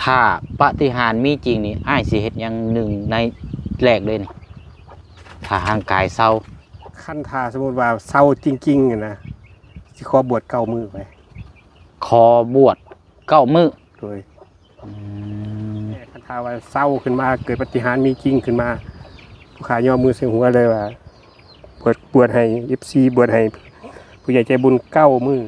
ถ้าปาฏิหาริย์มีจริงนี่อ้ายสิเฮ็ดหยังหนึ่งในแรกเลยนี่ถ้าร่างกายเศร้าขั้นทาสมมุติว่าเศร้าจริงๆนะสิขอบวชเก้ามือไปคอบวช9 มื้อโดยขั้นทาว่าเศร้าขึ้นมาเกิดปาฏิหาริย์มีจริงขึ้นมาผู้ขายอมือเสียหัวเลยว่าบวชให้ FC บวชให้ผู้ใหญ่ใจบุญ9 มื้อ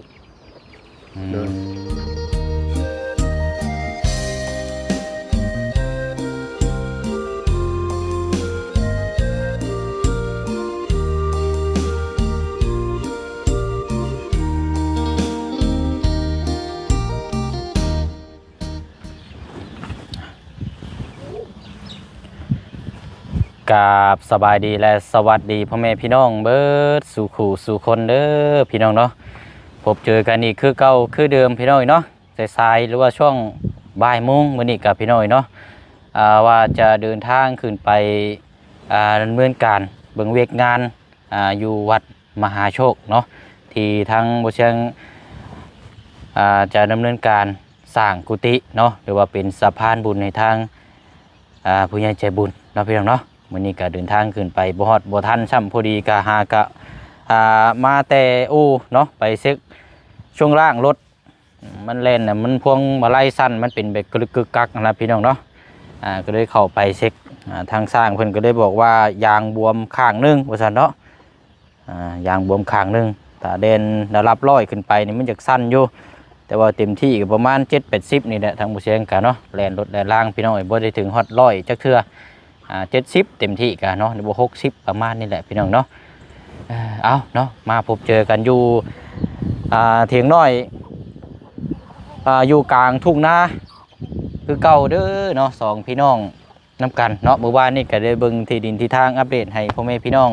กราบสบายดีและสวัสดีพ่อแม่พี่น้องเบิดสู่ขู่สู่คนเด้อพี่น้องเนาะพบเจอกันอีกคือเก่าคือเดิมพี่น้องเนาะสายๆหรือว่าช่วงบ่ายโมงมื้อนี้กับพี่น้องเนาะว่าจะเดินทางขึ้นไปดำเนินการเบิ่งเวกงานอยู่วัดมหาโชคเนาะที่ทางบ่เชียงจะดำเนินการสร้างกุฏิเนาะหรือว่าเป็นสะพานบุญในทางผู้ใหญ่ใจบุญเนาะพี่น้องเนาะมื้อนี้ก็เดินทางขึ้นไปบ่ฮอดบ่ทันซ้ำพอดีก็หากะมาแต่อู่เนาะไปเช็คช่วงล่างรถมันแล่นน่ะมันพวงมาลัยสั้นมันเป็นแบบกึกกักนะพี่น้องเนาะก็เลยเข้าไปเช็คทางสร้างเพิ่นก็ได้บอกว่ายางบวมข้างนึงว่าซั่นเนาะยางบวมข้างนึงถ้าเดินระดับ100ขึ้นไปนี่มันจะสั้นอยู่แต่ว่าเต็มที่ก็ประมาณ7-80นี่แหละทางบ่เชียงกันเนาะแล่นรถแล่นล่างพี่น้องบ่ได้ถึงฮอด100จักเทื่อ70เต็มที่กันเนาะหรือว่า60ประมาณนี่แหละพี่น้องเนาะเอาเนาะมาพบเจอกันอยู่เถียงน้อยอยู่กลางทุ่งนาคือเก่าเด้อเนาะ2พี่น้องนำกันเนาะเมื่อวานนี้ก็ได้เบิ่งที่ดินที่ทางอัปเดตให้พ่อแม่พี่น้อง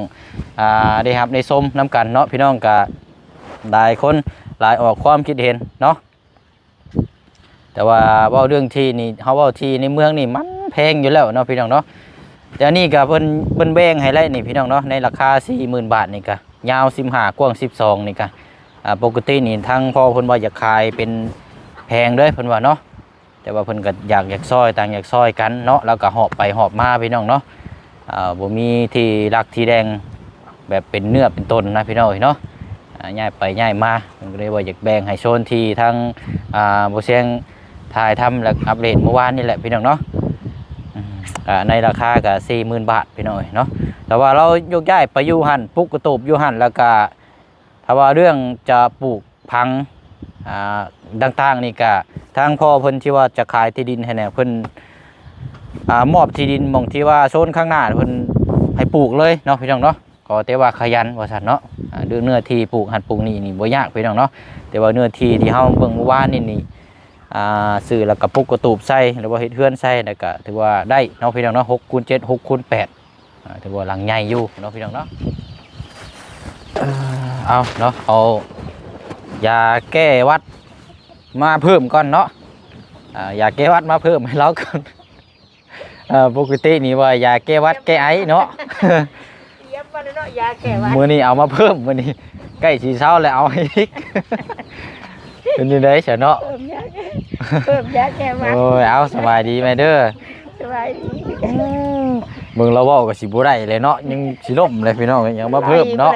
ได้รับได้ชมนำกันเนาะพี่น้องก็หลายคนหลายออกความคิดเห็นเนาะแต่ว่าเว้าเรื่องที่นี่เฮาเว้าที่ในเมืองนี่มันแพงอยู่แล้วเนาะพี่น้องเนาะแต่นี่ก็เพิ่นแบ่งให้ไล่นี่พี่น้องเนาะในราคา 40,000 บาทนี่ก็ยาว15กว้าง12นี่ก็ปกตินี่ทั้งพ่อเพิ่นว่าอยากขายเป็นแพงเด้อเพิ่นว่าเนาะแต่ว่าเพิ่นก็อยากซอยต่างอยากซอยกันเนาะแล้วก็หอบไปหอบมาพี่น้องเนาะบ่มีที่รักที่แดงแบบเป็นเนื้อเป็นต้นนะพี่น้องเนาะย้ายไปย้ายมาเพิ่นก็เลยว่าอยากแบ่งให้โซนที่ทั้งบ่เสียงถ่ายทำและอัปเดตเมื่อวานนี่แหละพี่น้องเนาะในราคาก็ 40,000 บาทพี่น้องเนาะแต่ว่าเรายกย้ายไปอยู่หั่นปลูกกระตูบอยู่หั่นแล้วก็ถ้าว่าเรื่องจะปลูกพังต่างๆนี่ก็ทางพ่อเพิ่นที่ว่าจะขายที่ดินให้เนี่ยเพิ่นมอบที่ดินหม่องที่ว่าโซนข้างหน้าเพิ่นให้ปลูกเลยเนาะพี่น้องเนาะก็แต่ว่าขยันว่าซั่นเนาะเรื่องเนื้อที่ปลูกหั่นปลูกนี่บ่ยากพี่น้องเนาะแต่ว่าเนื้อที่ที่เฮาเบิ่งเมื่อวานนี่ซื้อแล้วก็ปลูกกระตูบใส่หรือว่าเฮ็ดเฮือนใส่แล้วก็ถือว่าได้เนาะพี่น้องเนาะ6x7 6x8ถือว่าหลังใหญ่อยู่เนาะพี่น้องเนาะเอาเนาะเอายาแก้วัดมาเพิ่มก่อนเนาะยาแก้วัดมาเพิ่มให้เราก่อนปกตินี่ว่ายาแก้วัดแก้ไอเนาะมื้อนี้เอามาเพิ่มมื้อนี้ใกล้สิเช้าแล้วเอาอีกเป็นยังไงเฉยเนาะเพิ่มยาแก้วัดโอ้ยเอาสบายดีไหมเด้อสบายดีมึงเราเว้าก็สิบ่ได้เลยเนาะยังสิล่มเลยพี่น้องยังมาเพิ่มเนาะ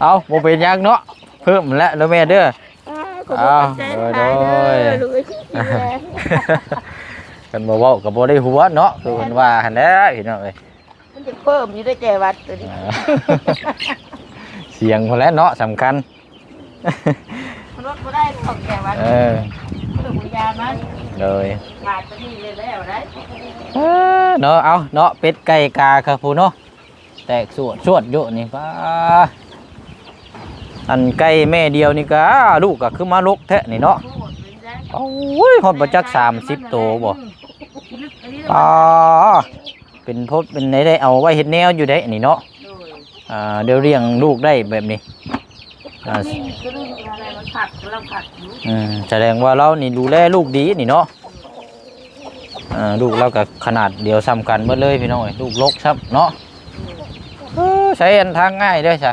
เอาบ่เป็นหยังเนาะเพิ่มแล้วแม่เด้อเอาโดยกันบ่เว้าก็บ่ได้หัวเนาะคือเพิ่นว่าหั่นแหละพี่น้องเอ้ยมันจะเพิ่มอยู่ได้แก้วัดตัวนี้เสียงพุ่นแหละเนาะสำคัญรถบ่ได้ของแก้วัดเพิ่มยามาเลยขาดไปนี่เลยแล้วได้เนาะเอาเนาะเป็ดไก่กาครับผู้เนาะแตกสวดอยู่นี่ป้าอันไก่แม่เดียวนี่ก็ลูกก็คือมาลกแท้นี่เนาะโอ้ยฮอดบ่จัก30ตัวบ่เป็นพบเป็นได้เอาไว้เฮ็ดแนวอยู่ได้นี่เนาะเดี๋ยวเลี้ยงลูกได้แบบนี้แสดงว่าเรานี่ดูแลลูกดีนี่เนาะลูกเรากับขนาดเดียวซ้ำกันหมดเลยพี่น้องลูกลกครับเนาะใช้ทางง่ายด้วยจ้ะ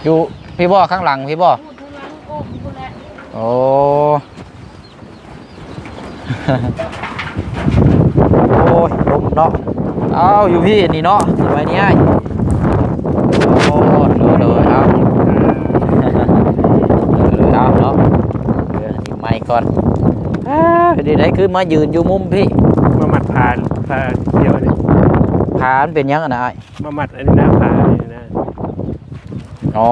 อยู่พี่บ่อข้างหลังพี่บ่อโอ้ โอ้ยลมเนาะเอาอยู่พี่นี่เนาะไว้นี่ให้โอ้เลยเอาเอาเนาะเดี๋ยวนี้ไม่ก่อนดีได้คือมายืนอยู่มุมพี่ มามัดผ่านเดียวนี่ ผานเป็นยังไง มามัดอันนี้หน้าผ่านี่นะ อ๋อ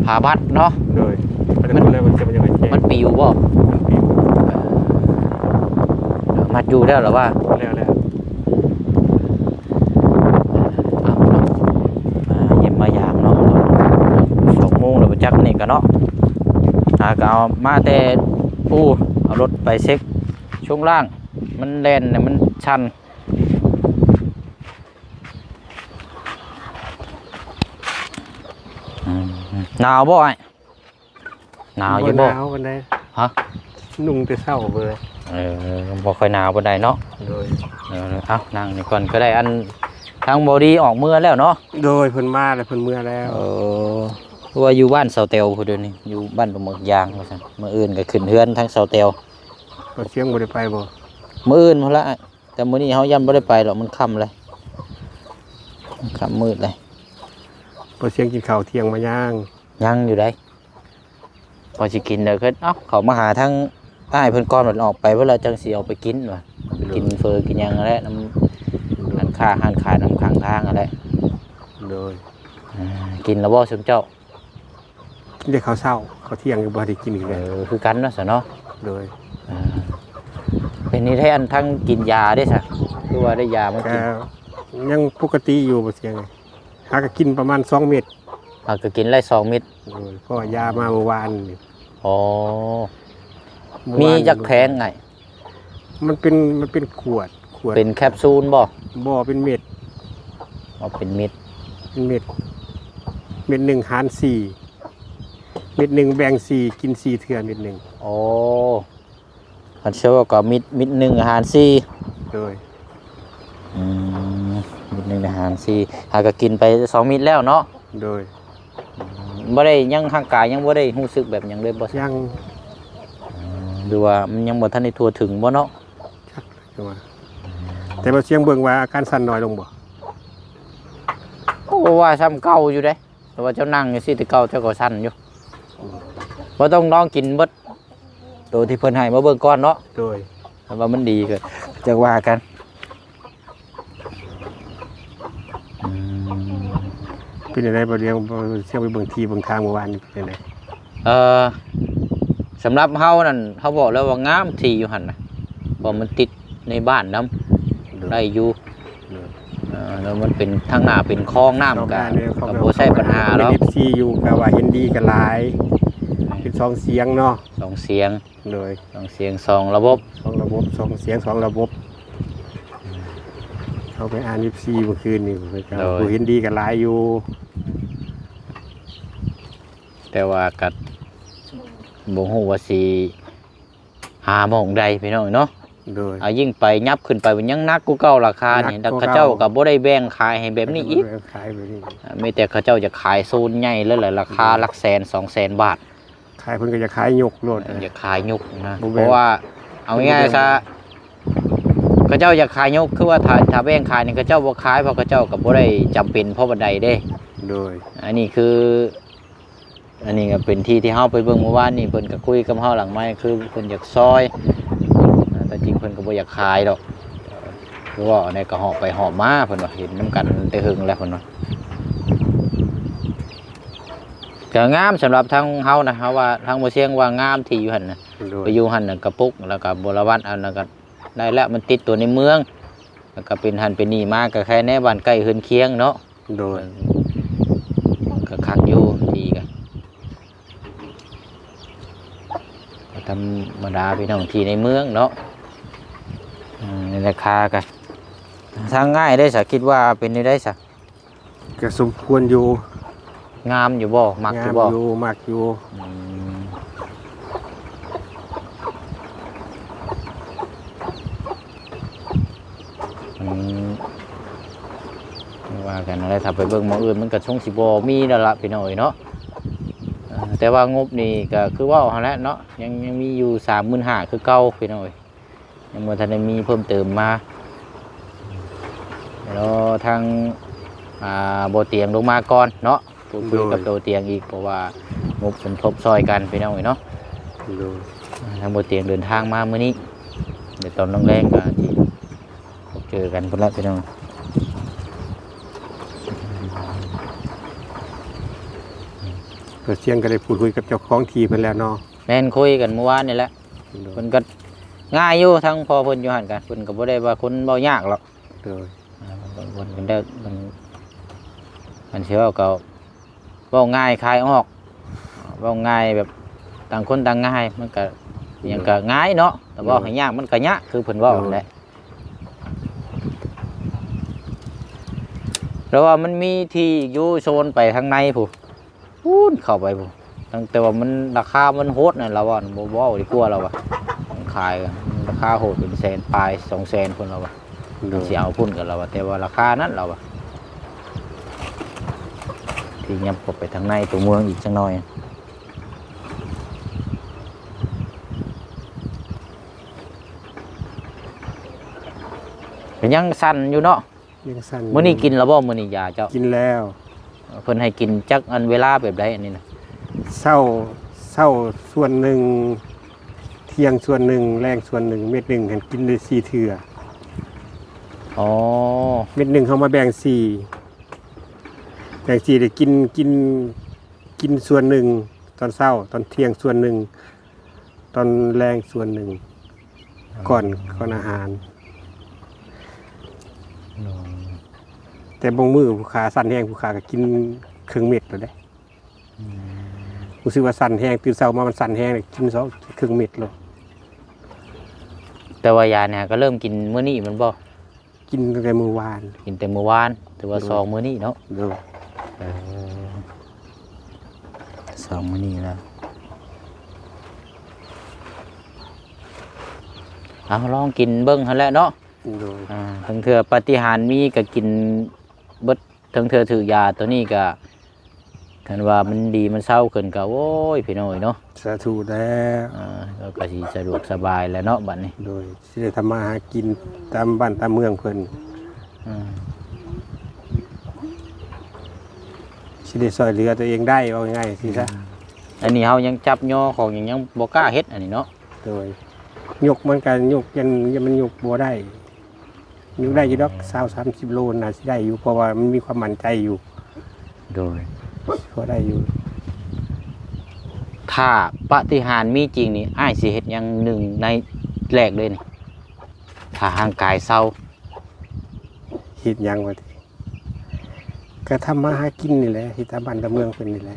ผาบัดเนาะ โดยมันเลยมันจะแจ้ง มันปิวบ่ มันปิว มัดอยู่แล้วหรอว่า แล้ว เอาเนาะมาเยี่ยมมายามเนาะ2 โมงแล้วไปจักนี่กันเนาะก็เอามาแต่เอารถไปเช็คช่วงล่างมันแลนเนี่ยมันชันหนาวบ่ไอ้หนาวอยู่บ่ หนาววันใด ฮะ นุ่งแต่เช้าเลย บ่ค่อยหนาวปานใดเนาะ โดย เอานั่งนี่ก่อนก็ได้อันทางบอดี้ออกเมื่อแล้วเนาะ โดยเพิ่นมาแล้วเพิ่นเมื่อแล้ว ว่าอยู่บ้านเสาเตลพุ่นเดี๋ยวนี้อยู่บ้านปลาหมึกยางว่าซั่นมื้ออื่นก็ขึ้นเฮือนทั้งเสาเตล บ่เสียงบ่ได้ไปบ่ มื้ออื่นพุ่นละแต่มื้อนี้เฮายังบ่ได้ไปหรอกมันค่ำเลยค่ำมืดเลย บ่เสียงกินข้าวเที่ยงมาย่าง ยังอยู่ได้พอสิกินเด้อคือเขามาหาทั้งอ้ายเพิ่นก่อนมันออกไปเวลาจังสิเอาไปกินว่ะไปกินเฟอกินหยังนั่นแหละน้ำร้านค้าห้านขายน้ำข้างทางนั่นแหละ โดย กินแล้วบ่ซุมเจ้า กินแต่ข้าวเช้าข้าวเที่ยงก็บ่ได้กินอีกแล้ว คือกันเนาะซะเนาะ โดย เป็นนี่ให้อันทั้งกินยาได้ซะคือว่าได้ยามา ก็ กิน ยังปกติอยู่บ่เสียงหาก็กินประมาณ2 เม็ด ก็กินได้2 เม็ด โดยเพราะว่ายามาเมื่อวานนี่ อ๋อ เอวาน มีจักแพงไง มันเป็นขวด เป็นแคปซูลบ่ บ่เป็นเม็ด อ๋อเป็นเม็ด เป็นเม็ดหนึ่งหาร4เม็ดหนึ่งแบ่ง4กิน4เทื่อเม็ดหนึ่ง โอ้คันเชื่อว่าก็มิดหนึ่งอาหาร4 โดย มิดหนึ่งอาหาร4หาก็กินไป2 มิดแล้วเนาะ โดย บ่ได้ยังร่างกายยังบ่ได้รู้สึกแบบหยังเลยบ่ ยัง หรือว่ามันยังบ่ทันได้ทั่วถึงบ่เนาะ ชักจังว่าแต่บ่เสียงเบิ่งว่าอาการสั่นน้อยลงบ่ โอ้ว่าซ้ำเก่าอยู่เด้แต่ว่าเจ้านั่งอยู่สิแต่เก่าเจ้าก็สั่นอยู่บ่ต้องลองกินเบิดตัวที่เพิ่นให้มาเบิ่งก่อนเนาะ โดย ถ้าว่ามันดีก็จะว่ากัน เป็นอะไรบ่เรียงบ่เสียงไปเบิ่งทีเบิ่งทางเมื่อวานนี่เป็นไง สำหรับเฮานั่นเฮาบอกแล้วว่างามที่อยู่หั่นน่ะเพราะมันติดในบ้านน้ำได้อยู่แล้วมันเป็นทางหน้าเป็นคลองน้ำก็บ่ใช่ปัญหาหรอก เป็น FC อยู่ก็ว่าเห็นดีก็หลายเป็น2เสียงเนาะ 2 เสียง โดย 2 เสียง2 ระบบ 2ระบบ2เสียง2ระบบเขาไปอ่าน FC เมื่อคืนนี่ก็ผู้เห็นดีก็หลายอยู่ แต่ว่าก็บ่ฮู้ว่าสิหาหม้องใดพี่น้องเนาะ โดย ยิ่งไปยับขึ้นไปมันยังนักกูเก่าราคานี่แล้วเขาเจ้าก็บ่ได้แบ่งขายให้แบบนี้อีก ขายแบบนี้ มีแต่เขาเจ้าจะขายโซนใหญ่แล้วแหละราคาหลักแสน200,000 บาท ขายเพิ่นก็จะขายยกโลด จะขายยุกนะ บ่ เพ แบ่ง ราะว่าเอาง่ายๆซะเขาเจ้าอยากขายยุกคือว่าถ้าแบ่งขายนี่เขาเจ้าบ่ขายเพราะเขาเจ้าก็บ่ได้จำเป็นเพราะบันไดเด้ โดย อันนี้ก็เป็นที่เฮาไปเบิ่งเมื่อวานนี่เพิ่นก็คุยกับเฮาหลังไม้คือเพิ่นอยากซอยแต่จริงเพิ่นก็บ่อยากขายดอกคือว่าในก็หอบไปหอบมาเพิ่นว่าเห็นนํกันแต่หึงแล้วเพิ่นว่าก็งามสำหรับทางเฮานะเฮาว่าทางบ่เชียงว่างามที่อยู่หั่นน่ะ โดย ไปอยู่หั่นน่ะกระปุกแล้วก็บรวัตอันนั้นก็ได้แล้วมันติดตัวในเมืองแล้วก็เป็นหันเป็นนี่มาก็แค่ในบ้านใกล้เฮือนเคียงเนาะ โดย ก็คักอยู่ดีกันธรรมดาพี่น้องที่ในเมืองเนาะในราคากันทางง่ายได้สักคิดว่าเป็นได้สัก ก็สมควรอยู่ งามอยู่บ่มักอยู่บ่ มักอยู่ ว่ากันอะไรถ้าไปเบิ่งหมองอื่นมันก็ช่งสิบ่มีแล้วล่ะพี่น้อยเนาะ แต่ว่างบนี่ก็คือว่าเอาแล้วเนาะยังมีอยู่35,000คือเก่าพี่น้อยยังบ่ทันได้มีเพิ่มเติมมาแล้วทางบ่เตียงลงมาก่อนเนาะพูดคุยกับโตเตียงอีกเพราะว่างบสมทบซอยกันพี่น้อยเนาะทางบ่เตียงเดินทางมามื้อนี้เดี๋ยวตอนแรงๆก็สิเจอกันพุ่นละพี่น้อง ก็เสียงก็ได้พูดคุยกับเจ้าของทีเพิ่นแล้วเนาะ แม่นคุยกันเมื่อวานนี่แหละเพิ่นก็ง่ายอยู่ทั้งพอเพิ่นอยู่หั่นกันเพิ่นก็บ่ได้ว่าคนเว้ายากหรอก โดย เพิ่นได้มันสิเว้าก็เว้าง่ายคลายออกเว้าง่ายแบบต่างคนต่างง่ายมันก็หยังก็ง่ายเนาะแต่เว้าให้ยากมันก็ยากคือเพิ่นเว้านั่นแหละแล้วว่ามันมีที่อยู่โซนไปทางในพูนเข้าไปพูตั้งแต่ว่ามันราคามันโหดน่ะเราว่าบ่เว้าดีกว่าเราว่าขายกันราคาโหดเป็นแสนปลาย200,000พุ่นเราว่าสิเอาพุ่นกันเราว่าแต่ว่าราคานั้นเราว่าที่ยับเข้าไปทางในตัวเมืองอีกจังหน่อยเป็นยังสั่นอยู่เนาะ ยังสั่น มื้อนี้กินแล้วบ่มื้อนี้ยาเจ้า กินแล้ว เพิ่นให้กินจักอันเวลาแบบใดอันนี้นะ เช้าส่วนหนึ่งเที่ยงส่วนหนึ่งแรงส่วนหนึ่งเม็ดหนึ่งเห็นกินได้4เทื่อ อ๋อ เม็ดหนึ่งเขามาแบ่ง4ได้กินส่วนหนึ่งตอนเช้าตอนเที่ยงส่วนหนึ่งตอนแรงส่วนหนึ่งก่อนอาหาร แต่บางมือผู้ขาสั่นแห้งผู้ขาก็กินครึ่งเม็ดเลยได้รู้สึกว่าสั่นแห้งตื่นเช้ามามันสั่นแห้งเลยกินครึ่งเม็ดเลย แต่ว่ายาเนี่ยก็เริ่มกินมื้อนี้มันบ่ กินตั้งแต่มื้อวาน กินแต่มื้อวานถือว่า2มื้อนี้เนาะ เด้อ 2มื้อนี้แล้วเอาลองกินเบิ่งหั่นแหละเนาะ โดย ทั้งเทื่อปาฏิหาริย์มีก็กินเบิดทั้งเทื่อถือยาตัวนี้ก็คันว่ามันดีมันเศร้าขึ้นก็โอ้ยพี่น้อยเนาะ สาธุแล้ว แล้วก็สิสะดวกสบายแล้วเนาะบัดนี้ โดยสิได้ทำมาหากินตามบ้านตามเมืองเพิ่น สิได้ช่วยเหลือตัวเองได้ว่าง่ายๆสิซะ อันนี้เฮายังจับย่อของยังบ่กล้าเฮ็ดอันนี้เนาะ โดยยกมันกันยกยันมันยกบ่ได้ยกได้อยู่ดอก20-30โลน่ะสิได้อยู่เพราะว่ามันมีความมั่นใจอยู่ โดย พอได้อยู่ ถ้าปาฏิหาริย์มีจริงนี่อ้ายสิเฮ็ดหยังหนึ่งในแรกเลยนี่ถ้าร่างกายเศร้า เฮ็ดหยังว่าติก็ทำมาหากินนี่แหละที่ตามบ้านตามเมืองเพิ่นนี่แหละ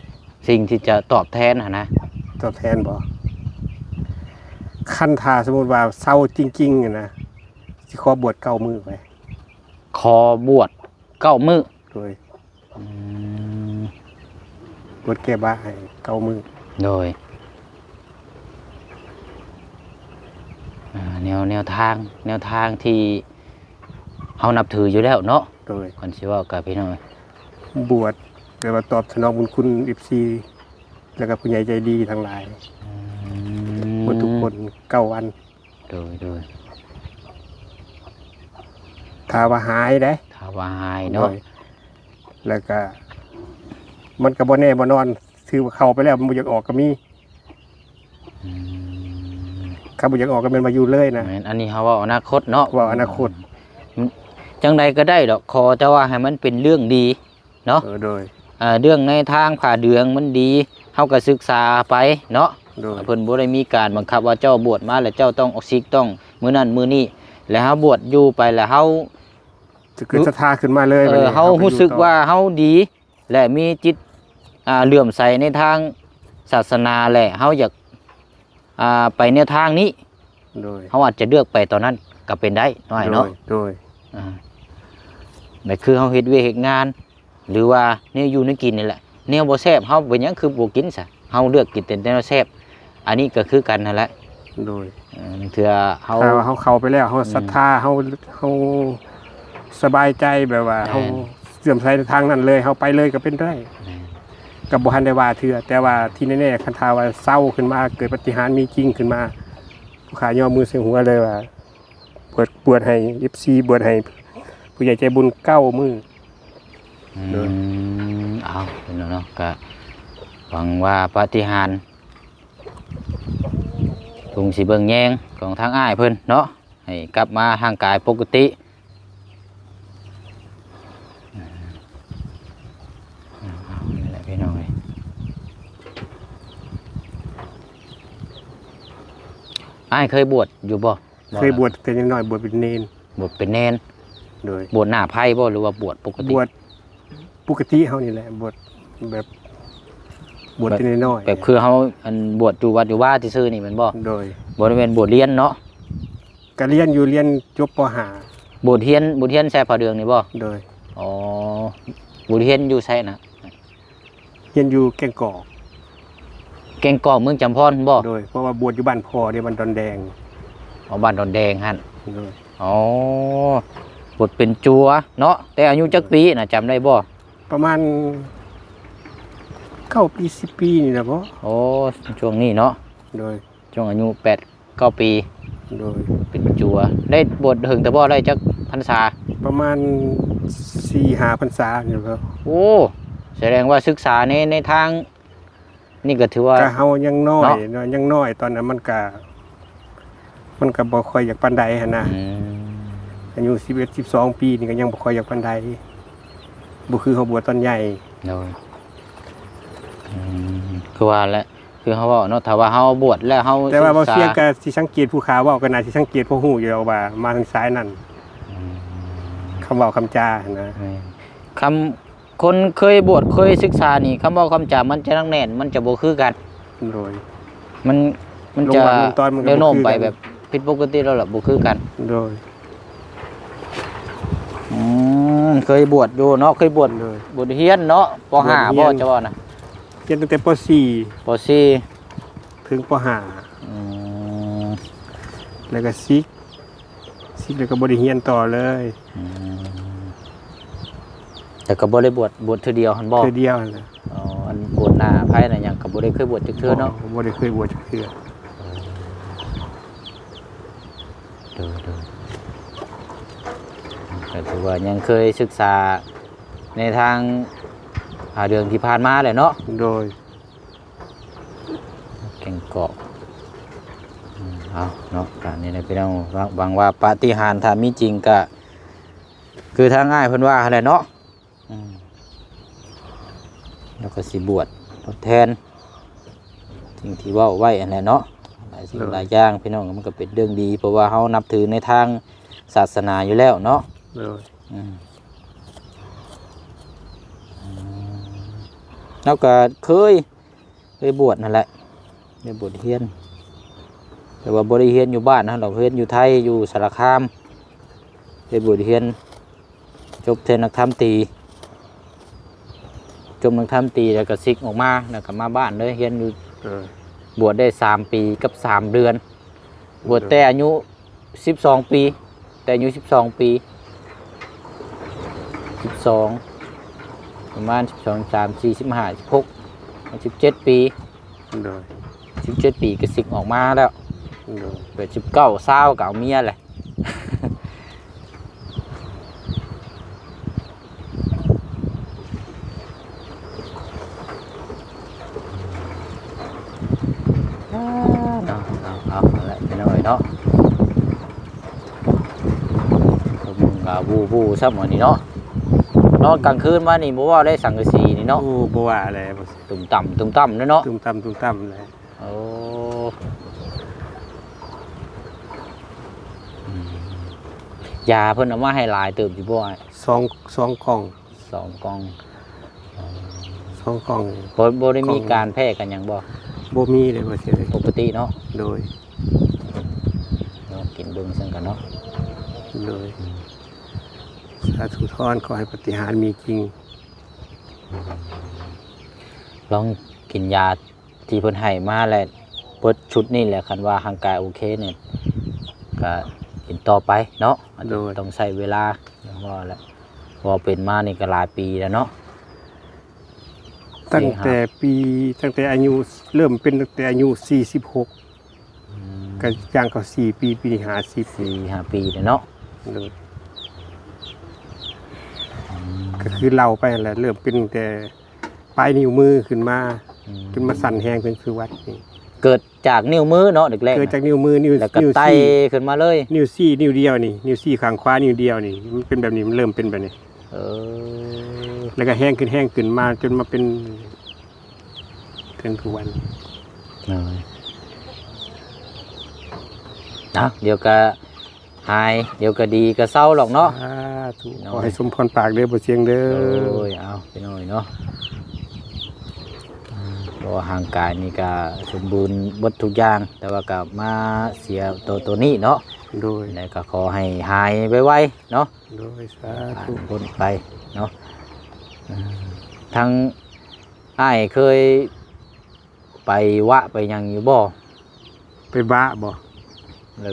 สิ่งที่จะตอบแทนหั่นนะ ตอบแทนบ่คันถ้าสมมุติว่าเศร้าจริงๆอะนะสิขอบวช9มื้อไป ขอบวช9มื้อ โดยบวชแก้บ้าให้9มื้อ โดยแนวทางที่เฮานับถืออยู่แล้วเนาะ โดย คนสิเว้ากับพี่น้อย บวชแปลว่าตอบสนองบุญคุณ FC แล้วก็ผู้ใหญ่ใจดีทั้งหลายหมดทุกคน9วัน โดย ถ้าว่าหายได้ ถ้าว่าหายเนาะ แล้วก็มันก็บ่แน่บ่นอนถือว่าเข้าไปแล้วมันบ่อยากออกก็มีถ้าบ่อยากออกก็แม่นมาอยู่เลยนะ แม่นอันนี้เฮาเว้าอนาคตเนาะ ว่าอนาคต จังใดก็ได้ดอกขอแต่ว่าให้มันเป็นเรื่องดีเนาะ โดย เรื่องในทางผ่าเดืองมันดีเฮาก็ศึกษาไปเนาะ โดย เพิ่นบ่ได้มีการบังคับว่าเจ้าบวชมาแล้วเจ้าต้องออกซิกต้องมื้อนั้นมื้อนี้แล้วเฮาบวชอยู่ไปแล้วเฮา จะเกิดศรัทธาขึ้นมาเลย เฮารู้สึกว่าเฮาดี และมีจิตเลื่อมใสในทางศาสนาและเฮาอยากไปแนวทางนี้ โดย เฮาอาจจะเลือกไปตอนนั้นก็เป็นได้น้อยเนาะ โดย แต่คือเฮาเฮ็ดเวยกเฮ็ดงาน หรือว่าแนวอยู่แนวกินนี่แหละแนวบ่แซ่บเฮาเป็นหยังคือบ่กินซะเฮาเลือกกินแต่แนวแซ่บอันนี้ก็คือกันนั่นแหละ โดย เถื่อเฮา ถ้าว่าเฮาเข้าไปแล้วเฮาศรัทธาเฮาสบายใจแบบว่าเฮาเสื่อมใสในทางนั้นเลยเฮาไปเลยก็เป็นได้ กับบ่ทันได้ว่าเทื่อแต่ว่าที่แน่ๆคันทาว่าเศร้าขึ้นมาเกิดปาฏิหาริย์มีจริงขึ้นมาผู้ขายย่อมือใส่หัวเลยว่าบวชให้ FC บวชให้ผู้ใหญ่ใจบุญ9 มื้อ เอาเป็นเนาะก็หวังว่าปาฏิหาริย์ทุงสิเบิ่งแยงของทางอ้ายเพิ่นเนาะให้กลับมาทางกายปกตินี่แหละพี่น้องเอ้ยอ้ายเคยบวชอยู่บ่ เคยบวชแต่ยังน้อยบวชเป็นเนน บวชเป็นเนน โดย บวชหน้าไพ่บ่หรือว่าบวชปกติ บวชปกติเฮานี่แหละบวชแบบบวชแต่น้อยๆ แบบคือเฮาอันบวชอยู่วัดอยู่ว่าซื่อๆนี่แม่นบ่ โดย บ่ได้แม่นบวชเรียนเนาะ ก็เรียนอยู่เรียนจบป บวชเรียนใส่ผ้าเดืองนี่บ่ .5 โดย อ๋อ บวชเรียนอยู่ไสนะ เรียนอยู่แก่งกอก เก่งกอกเมืองจำพรบ่ โดยเพราะว่าบวชอยู่บ้านพ่อเดี๋ยวบ้านดอนแดง อ๋อบ้านดอนแดงหั่น โดย อ๋อบวชเป็นจัวเนาะแต่อายุจักปีน่ะจำได้บ่ ประมาณ9 ปี10 ปีนี่แหละบ่ โอ้ช่วงนี้เนาะ โดย ช่วงอายุ8 9 ปี โดย เป็นจัวได้บวชถึงแต่บ่ได้จักพรรษา ประมาณ 4-5 พรรษานี่ครับ โอ้แสดงว่าศึกษาในทางนี่ก็ถือว่า ก็เฮายังน้อย เนาะ เนาะยังน้อยตอนนั้นมันก็บ่ค่อยอยากปานใดหั่นนะ อืม อายุ11 12 ปีนี่ก็ยังบ่ค่อยอยากปานใดบ่คือเฮาบวชตอนใหญ่ โดยคือว่าแล้วคือเขาบอกเนาะถ้าว่าเขาบวชแล้วเขา แต่ว่าบ่ ศึกษ เสียก็สิสังเกตผู้ขาเว้าก็น่าสิสังเกตเพราะฮู้อยู่แล้วว่ามาทางซ้ายนั่น อืม คำเว้าคำจานะ คำคนเคยบวชเคยศึกษานี่คำบอกคำจามันจะนักแน่นมันจะบ่คือกัน โดย มันจะ ลงวันลงตอนมันก็บ่ เดี๋ยวโน้ม คือกัน ไปแบบผิดปกติแล้วล่ะบ่คือกัน โดย เคยบวชอยู่เนาะเคยบวช โดย บวชเฮียนเนาะป บวชเฮี .5 ยน บ่จะว่านะ เรียนตั้งแต่ป ป .4 ถึงป .4 อืม .5 แล้วก็ซิกแล้วก็บ่ได้เรียนต่อเลย อืมแต่ก็บ่ได้บวชเทื่อเดียวหั่นบ่ เทื่อเดียวนั่นแหละ อ๋ออันบวชหน้าไผน่ะหยังก็บ่ได้เคยบวชจักเทื่อเนาะ บ่ได้เคยบวชจักเทื่อ ดูก็ถือว่ายังเคยศึกษาในทางเรื่องที่ผ่านมาเลยเนาะ โดย เก่งเกาะเอาเนาะการนี้นะพี่น้องหวังว่าปาฏิหาริย์ถ้ามีจริงก็คือทางง่ายเพิ่นว่าอะไรเนาะแล้วก็สิบวชทดแทนสิ่งที่เว้าไว้อันนั้นเนาะหลายสิ่งหลายอย่างพี่น้องมันก็เป็นเรื่องดีเพราะว่าเฮานับถือในทางศาสนาอยู่แล้วเนาะ โดย แล้วก็เคยบวชนั่นแหละได้บวชเฮียนแต่ว่าบริเฮียนอยู่บ้านนะเราเฮียนอยู่ไทยอยู่สารคามได้บวชเฮียนจบเทนนักธรรมตรีจบนักธรรมตรีแล้วก็ซิกออกมาแล้วก็มาบ้านเลยเฮียนอยู่บวชได้3 ปีกับ3 เดือนบวชแต่อายุ12 ปีแต่อายุ12 ปี12ประมาณ12 3 4 15 16 17 ปี โดย 17 ปีก็สิกออกมาแล้ว โดย เปิด19 20ก็เอาเมียแหละ เอาแหละไปหน่อยเนาะมึงก็บูซ้ำวันนี้เนาะนอนกลางคืนมานี่บ่ว่าได้สังกะสีนี่เนาะ โอ้บ่ว่าอะไรบ่ ตุ่มต่ำเนาะ ตุ้มต่ำเลย โอ้ยาเพิ่นเอามาให้หลายเติบอยู่บ่ไอ้ 2 กล่อง 2 กล่อง 2 กล่อง บ่ได้มีการแพ้กันหยังบ่ บ่มีเลยว่าสิเลย ปกติเนาะ โดย เนาะกินเบิ่งซั่นกันเนาะ โดยสาธุทอนขอให้ปาฏิหาริย์มีจริง ลองกินยาที่เพิ่นให้มาแล้วเปิดชุดนี่แหละคันว่าร่างกายโอเคเนี่ยก็กินต่อไปเนาะต้องใช้เวลาอย่างว่าแหละพอเป็นมานี่ก็หลายปีแล้วเนาะ ตั้งแต่อายุเริ่มเป็นตั้งแต่อายุ46ก็ย่างเข้า4 ปีปีนี้50 4-5 ปีเนาะ เลยก็คือเราไปแหละเริ่มเป็นตั้งแต่ปลายนิ้วมือขึ้นมาจนมาสั่นแห้งเป็นคือวัดนี่ เกิดจากนิ้วมือเนาะเด็กแรก เกิดจากนิ้วมือนิ้ว แล้วก็ไตขึ้นมาเลย นิ้วซี่นิ้วเดียวนี่นิ้วซี่ข้างขวานิ้วเดียวนี่มันเป็นแบบนี้มันเริ่มเป็นแบบนี้ เออ แล้วก็แห้งขึ้นมาจนมาเป็นถึงทุกวัน เดี๋ยวก็หายเดี๋ยวก็ดีก็เศร้าหรอกเนาะ ถูกขอให้สมพรปากเด้อบ่เสียงเด้อ โอ้ยเอาไปหน่อยเนาะเพราะว่าห่างกายนี่ก็สมบูรณ์หมดทุกอย่างแต่ว่าก็มาเสียตัวนี้เนาะ โดย แล้วก็ขอให้หายไวๆเนาะ โดยสา ผ่า ธุ นพ้นไปเนาะทั้งอ้ายเคยไปวะไปหยังอยู่บ่ ไปบ้าบ่ แล้ว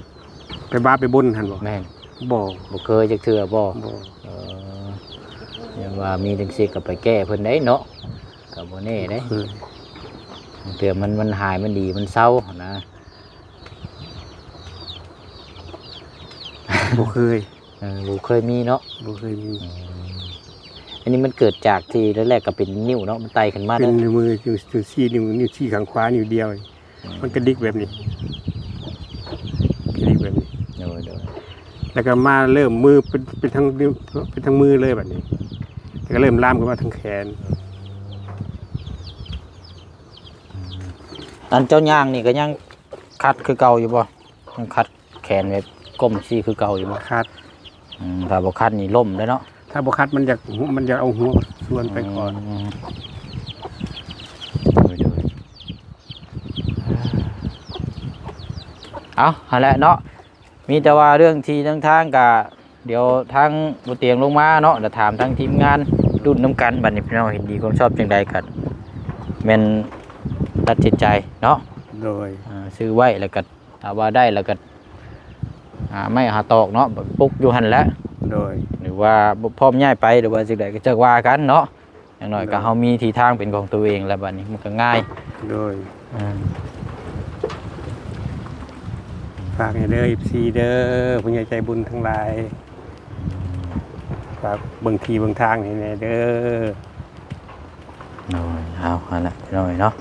ไปบ้าไปบนหั่นบ่ แม่น บ่ บ่เคยจักเทื่อบ่ บ่ เออยังว่ามีจังซี่ก็ไปแก้เพิ่นได้เนาะก็บ่แน่เด้ เคย เตือมันหายมันดีมันเศร้านะ บ่เคย บ่เคยมีเนาะ บ่เคยมี อันนี้มันเกิดจากที่แรกๆก็เป็นนิ้วเนาะมันไตขึ้นมา เป็น เด้อ นิ้วมือนิ้วซี่นิ้วซี่ข้างขวานิ้วเดียวนี่มันกระดิกแบบนี้กระดิกแบบนี้ โดย แล้วก็มาเริ่มมือเป็นทั้งนิ้วเป็นทั้งมือเลยแบบนี้แล้วก็เริ่มลามขึ้นมาทั้งแขน อันเจ้าย่างนี่ก็ยังคัดคือเก่าอยู่บ่ยังคัดแขนแบบก้มซี่คือเก่าอยู่บ่ คัด ถ้าบ่คัดนี่ล่มเลยเนาะ ถ้าบ่คัดมันอยากเอาหัวส่วนไปก่อน เอาหั่นแหละเนาะมีแต่ว่าเรื่องที่ทางกะเดี๋ยวทางบ่เตียงลงมาเนาะเดี๋ยวถามทางทีมงานรุ่นน้ำกันบัดนี้พี่น้องเห็นดีความชอบจังใดกันแม่นตัดสินใจเนาะ โดย ซื้อไว้แล้วก็ถ้าว่าได้แล้วก็ไม่หาตอกเนาะปุกอยู่หั่นแหละ โดย หรือว่าบ่พร้อมย้ายไปหรือว่าสิ่งใดก็จะว่ากันเนาะอย่างน้อยก็เฮามีที่ทางเป็นของตัวเองแล้วบัดนี้มันก็ง่าย โดยฝากให้เด้อ FC เด้อผู้ใหญ่ใจบุญทั้งหลายฝากเบิ่งทีเบิ่งทางให้แน่เด้อ น้อยเอาหั่นแหละน้อยเนาะ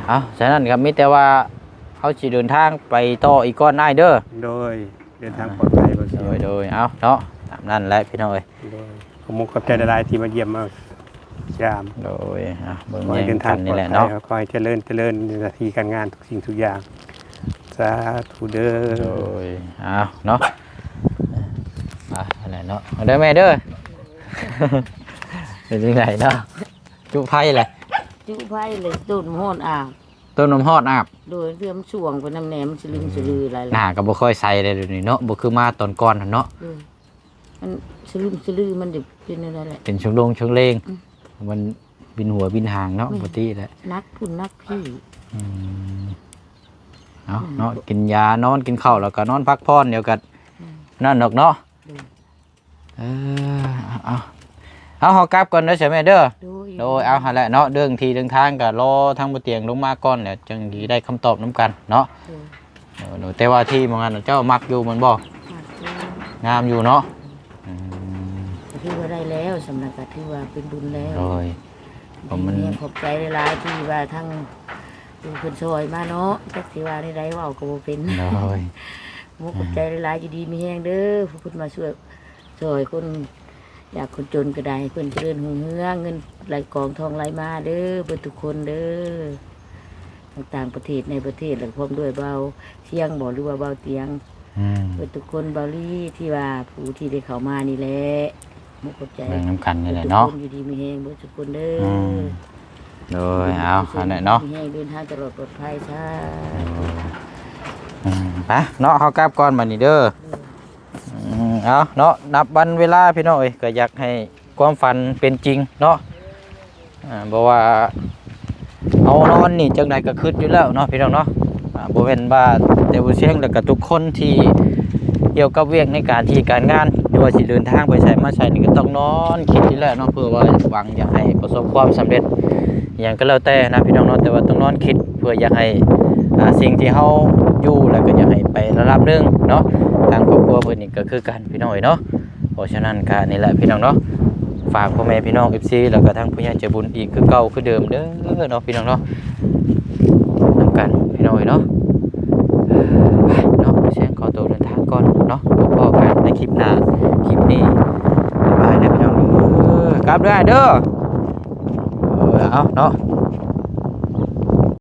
เอาฉะนั้นก็มีแต่ว่าเฮาสิเดินทางไปต่ออีกก้อนอ้ายเด้อ โดยเดินทางปลอดภัยบ่เสีย โดยเอาเนาะตามนั้นแหละพี่น้องเอ้ย โดยผมขอบใจหลายๆที่มาเยี่ยมมายาม โดยเบิ่ง ขอ แย่ ให้เดิ ง น กั ทาง น ปล นี่ อด แหละ ภั เนาะ ยขอให้เจริญในหน้าที่การงานทุกสิ่งทุกอย่างสาธุเด้ โด อย เอาเนาะอันไหนเนาะเอาได้แม่เด้อ เป็นยังไงเนาะจุไผ่เลย จุไผ่เลยตูดมอนอ่าง ต้นน้ำฮอดอาบ โดยเรื่องช่วงเป็นน้ำแหนมสลึมสลืออะไร หน้าก็บ่ค่อยใส่เลยเดี๋ยวนี้เนาะบ่คือมาตอนก่อนหั่นเนาะ มันสลึมสลือมันจะเป็นอะไรแหละ เป็นช่วงลงช่วงเลงมันบินหัวบินหางเนาะปกติแหละ นักพุ่นนักพี่ เนาะกินยานอนกินข้าวแล้วก็นอนพักผ่อนเดี๋ยวก็นั่นดอกเนาะเอาเฮากลับก่อนเด้อใช่ไหมเด้อโดยเอาหั่นแหละเนาะเรื่องที่เรื่องทางก็รอทางบ่เตียงลงมาก่อนแล้วจังสิได้คำตอบนํกันเนาะแต่ว่าที่มองานเจ้ามักอยู่มันบ่งามอยู่เนาะ ที่ว่าได้แล้วสำนักก็ที่ว่าเป็นบุญแล้ว โดยผมมัน ขอบใจหลายๆที่ว่าทั้งดูคนซอยมาเนาะจักสิว่าได้เว้าก็บ่เป็น โดย ขอบใจหลายๆอยู่ดีมีแฮงเด้อผู้เพิ่นมาช่วยคนอยากคนจนก็ได้เพิ่นเจริญรุ่งเรืองเงินไหลกองทองไหลมาเด้อเพิ่นทุกคนเด้อต่างประเทศในประเทศแล้วพร้อมด้วยเบาเชียงบ่หรือว่าเบาเตียงเพิ่นทุกคนเบาลี่ที่ว่าผู้ที่ได้เข้ามานี่แหละมุกขอบใจ แบ่งน้ำกันนี่แหละเนาะ ทุกคนอยู่ดีมีแฮงเบิดทุกคนเด้อ โดยเอาอันไหนเนาะ มีแฮงเดินทางตลอดปลอดภัยจ้า ไปเนาะเฮากลับก่อนบัดนี้เด้อเอาเนาะนับวันเวลาพี่น้องเอ้ยก็อยากให้ความฝันเป็นจริงเนาะเพราะว่าเอานอนนี่จังใดก็คิดอยู่แล้วเนาะพี่น้องเนาะบ่แม่นว่าแต่บ่เสียงแล้วก็ทุกคนที่เกี่ยวกับเวียกในการที่การงานอยู่ รือว่าสิเดินทางไปใช้มาใช้นี่ก็ต้องนอนคิดนี่แหละเนาะเพื่อว่าหวังอยากให้ประสบความสำเร็จอย่างก็แล้วแต่นะพี่น้องเนาะแต่ว่าต้องนอนคิดเพื่ออยากให้สิ่งที่เฮาอยู่แล้วก็อยากให้ไประดับหนึงเนาะทางครอบครัวเพิ่นนี่ก็คือกันพี่น้องเนาะเพราะฉะนั้นก็นี่แหละพี่น้องเนาะฝากพ่อแม่พี่น้อง FC แล้วก็ทั้งผู้ใหญ่ใจบุญอีกคือเก่าคือเดิมเด้อเนาะพี่น้องเนาะนำกันพี่น้องเนาะเนาะเสียงขอตัวเดินทางก่อนเนาะพบกันในคลิปหน้าคลิปนี้บ๊ายบายนะพี่น้องกลับด้วยเด้อเอาเนาะ